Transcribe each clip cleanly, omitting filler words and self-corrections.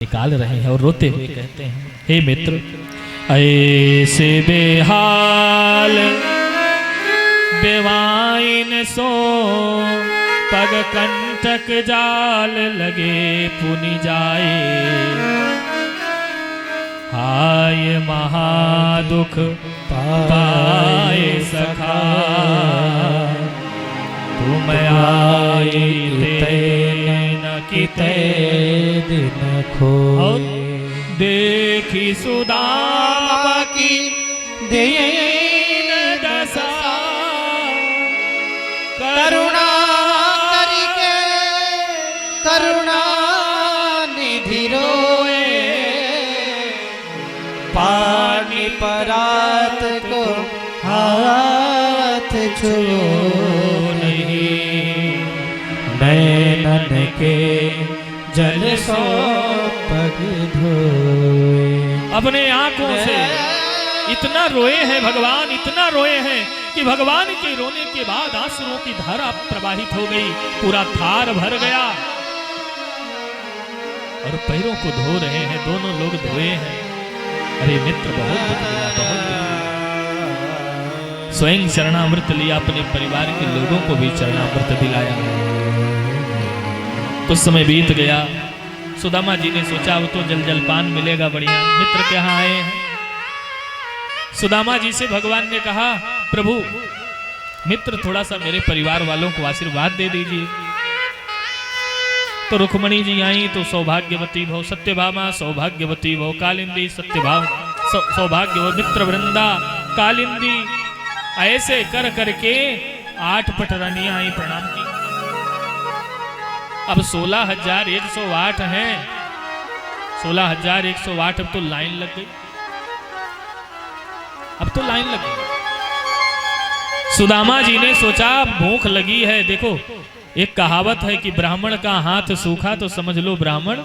निकाल रहे हैं और रोते हुए कहते हैं, हे मित्र, ऐसे बेहाल बेवाइन सो पग कंटक जाल लगे पुनि जाए, हाय महादुख पाए सखा तुम आए न किते दिन खोए। देखी सुदामा की दीन दशा करुणा करके करुणा निधि रोए, पानी परात को हाथ छुओ नहीं, नैनन के जल सो पग धोए। अपने आंखों से इतना रोए हैं भगवान, इतना रोए हैं कि भगवान के रोने के बाद आंसुओं की धारा प्रवाहित हो गई, पूरा थार भर गया और पैरों को धो रहे हैं, दोनों लोग धोए हैं। अरे मित्र, बहुत दुख मिला, बहुत दुख। स्वयं चरणामृत लिया, अपने परिवार के लोगों को भी चरणामृत दिलाया। कुछ समय बीत गया, सुदामा जी ने सोचा अब तो जल जलपान मिलेगा बढ़िया, मित्र के यहाँ आए हैं। सुदामा जी से भगवान ने कहा, प्रभु मित्र थोड़ा सा मेरे परिवार वालों को आशीर्वाद दे दीजिए। तो रुक्मणी जी आई तो सौभाग्यवती भव, सत्यभामा सौभाग्यवती भव, कालिंदी सत्यभाव सौभाग्य, मित्र वृंदा कालिंदी, ऐसे कर करके 8 पटरानियां आई प्रणाम की। अब 16,108 हैं, 16,108। अब तो लाइन लग गई, अब तो लाइन लग गई। सुदामा जी ने सोचा भूख लगी है। देखो एक कहावत है कि ब्राह्मण का हाथ सूखा तो समझ लो ब्राह्मण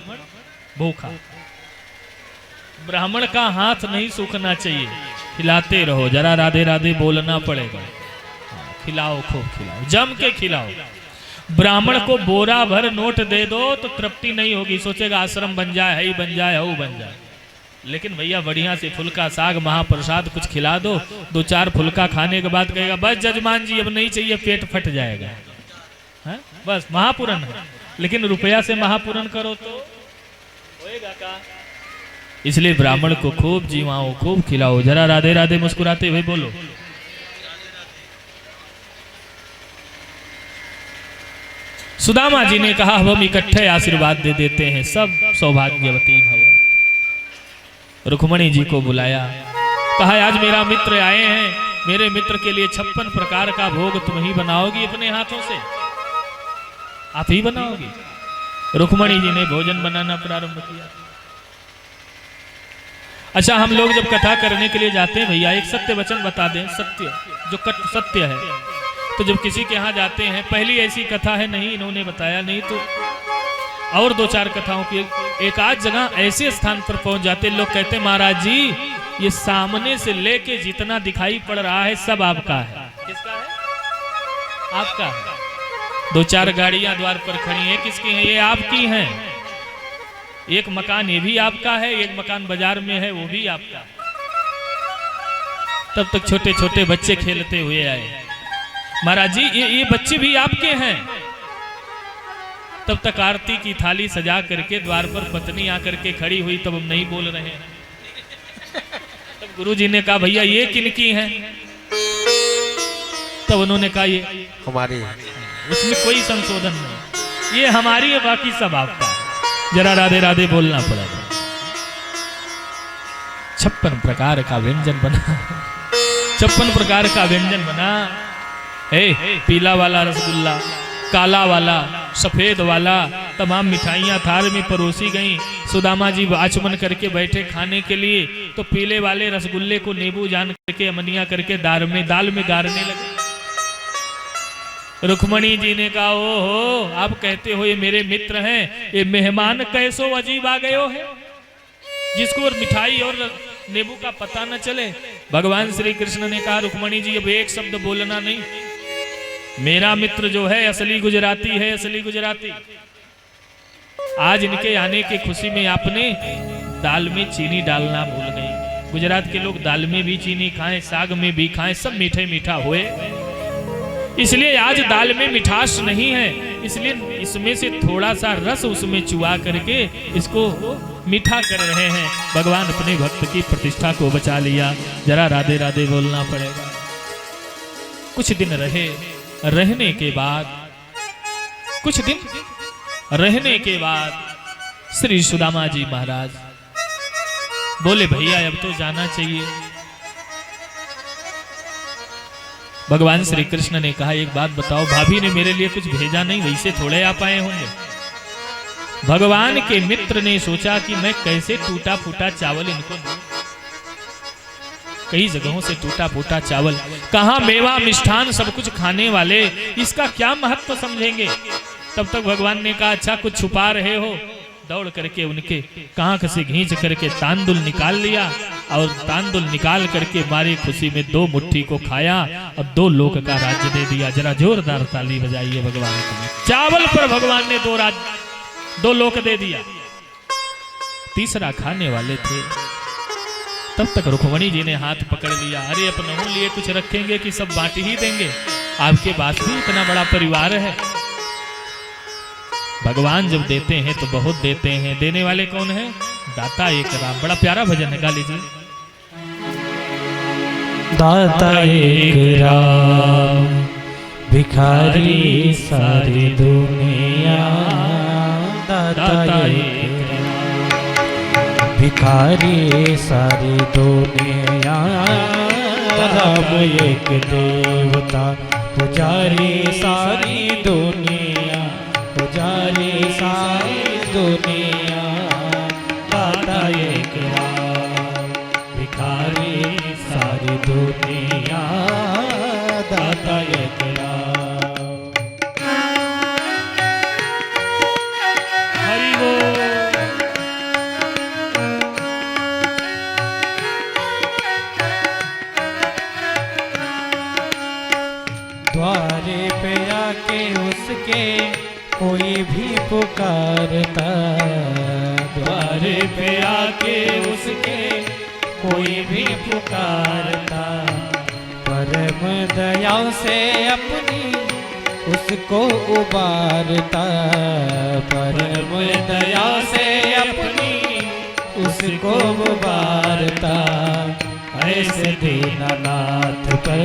भूखा। ब्राह्मण का हाथ नहीं सूखना चाहिए, खिलाते रहो, जरा राधे राधे बोलना पड़ेगा। खिलाओ, खूब खिलाओ, जम के खिलाओ। ब्राह्मण को बोरा भर नोट दे दो तो तृप्ति नहीं होगी, सोचेगा आश्रम बन जाए, हई बन जाए, हऊ बन जाए। लेकिन भैया बढ़िया से फुल्का साग महाप्रसाद कुछ खिला दो, 2-4 फुल्का खाने के बाद कहेगा बस जजमान जी अब नहीं चाहिए, पेट फट जाएगा। है? बस महापूरन है, लेकिन रुपया से महापूरन करो तो होएगा का? इसलिए ब्राह्मण को खूब जीवाओ, खूब खिलाओ, जरा राधे राधे मुस्कुराते हुए बोलो। सुदामा जी ने कहा हम इकट्ठे आशीर्वाद दे देते हैं, सब सौभाग्यवती भव। रुक्मणी जी को बुलाया, कहा आज मेरा मित्र आए हैं, मेरे मित्र के लिए 56 प्रकार का भोग तुम ही बनाओगी अपने हाथों से, आप ही बनाओगी। रुक्मणी जी ने भोजन बनाना प्रारंभ किया। अच्छा, हम लोग जब कथा करने के लिए जाते हैं भैया, एक सत्य वचन बता दें, सत्य जो सत्य है। तो जब किसी के यहाँ जाते हैं, पहली ऐसी कथा है, नहीं इन्होंने बताया, नहीं तो और 2-4 कथाओं की एक आध जगह ऐसे स्थान पर पहुंच जाते, लोग कहते महाराज जी ये सामने से लेके जितना दिखाई पड़ रहा है सब आपका है। किसका है? आपका है। 2-4 गाड़ियां द्वार पर खड़ी हैं, किसकी हैं? ये आपकी हैं। एक मकान ये भी आपका है, एक मकान बाजार में है वो भी आपका है। तब तक छोटे छोटे बच्चे खेलते हुए आए, महाराज जी ये बच्चे भी आपके हैं। तब तक आरती की थाली सजा करके द्वार पर पत्नी आकर के खड़ी हुई, तब हम नहीं बोल रहे हैं। तब गुरुजी ने कहा भैया ये किनकी हैं? तब उन्होंने कहा ये हमारी, उसमें कोई संशोधन नहीं, ये हमारी है, बाकी सब आपका। जरा राधे राधे बोलना पड़ा। 56 प्रकार का व्यंजन बना, 56 प्रकार का व्यंजन बना। पीला वाला रसगुल्ला, काला वाला, सफेद वाला, तमाम मिठाइयाँ थाल में परोसी गईं। सुदामा जी आचमन करके बैठे खाने के लिए, तो पीले वाले रसगुल्ले को नींबू जान करके अमनिया करके दाल में गारने लगे। रुक्मणी जी ने कहा ओहो, आप कहते हो ये मेरे मित्र हैं, ये मेहमान कैसो अजीब आ गए हो है, जिसको मिठाई और नींबू का पता न चले। भगवान श्री कृष्ण ने कहा रुक्मणी जी अब एक शब्द बोलना नहीं, मेरा मित्र जो है असली गुजराती है, असली गुजराती। आज इनके आने की खुशी में आपने दाल में चीनी डालना भूल गई। गुजरात के लोग दाल में भी चीनी खाएं, साग में भी खाएं, सब मीठे मीठा हुए। इसलिए आज दाल में मिठास नहीं है, इसलिए इसमें से थोड़ा सा रस उसमें चुआ करके इसको मीठा कर रहे हैं। भगवान अपने भक्त की प्रतिष्ठा को बचा लिया। जरा राधे राधे बोलना पड़ेगा। कुछ दिन रहने के बाद कुछ दिन रहने के बाद श्री सुदामा जी महाराज बोले भैया अब तो जाना चाहिए। भगवान श्री कृष्ण ने कहा एक बात बताओ, भाभी ने मेरे लिए कुछ भेजा नहीं, वैसे थोड़े आ पाए होंगे। भगवान के मित्र ने सोचा कि मैं कैसे टूटा फूटा चावल इनको दूं। कई जगहों से टूटा फूटा चावल, कहां मेवा मिष्ठान सब कुछ खाने वाले, इसका क्या महत्व समझेंगे। तब तक भगवान ने कहा अच्छा कुछ छुपा रहे हो। दौड़ करके उनके कांख से खींच करके तांदुल निकाल लिया और तांदुल निकाल करके मारी खुशी में 2 मुट्ठी को खाया और 2 लोक का राज्य दे दिया। जरा जोरदार ताली बजाइए भगवान के लिए। चावल पर भगवान ने 2 लोक दे दिया। तीसरा खाने वाले थे। तब तक रुक्मणी जी ने हाथ पकड़ लिया। अरे अपनों लिए कुछ रखेंगे कि सब बांट ही देंगे? आपके पास भी इतना बड़ा परिवार है। भगवान जब देते हैं तो बहुत देते हैं। देने वाले कौन है? दाता एक राम। बड़ा प्यारा भजन है, गा लीजिए। दाता एक राम भिखारी सारी दुनिया। दाता एक राम भिखारी सारी दुनिया। राम एक देवता पुजारी सारी दुनिया। पुजारी सारी दुनिया। दाता एक राम भिखारी सारी दुनिया। दाता एक राम। हरि बोल। द्वारे पे आके उसके कोई भी पुकारता। द्वारे पे आके उसके कोई भी पुकारता। परम दया से अपनी उसको उबारता। परम दया से अपनी उसको उबारता। ऐसे दीनानाथ पर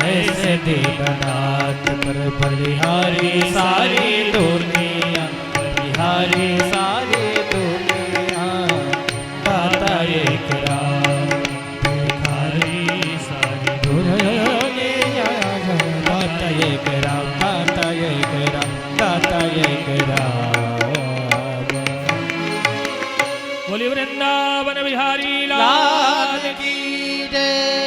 ऐसे दीननाथ पर बलिहारी सारी दुनिया। बलिहारी सारी दुनिया। दाता एक राम भिखारी सारी दुनिया। दाता एक राम। दाता एक राम। दाता एक राम। बोलिए वृंदावन बिहारी लाल लाल की जय।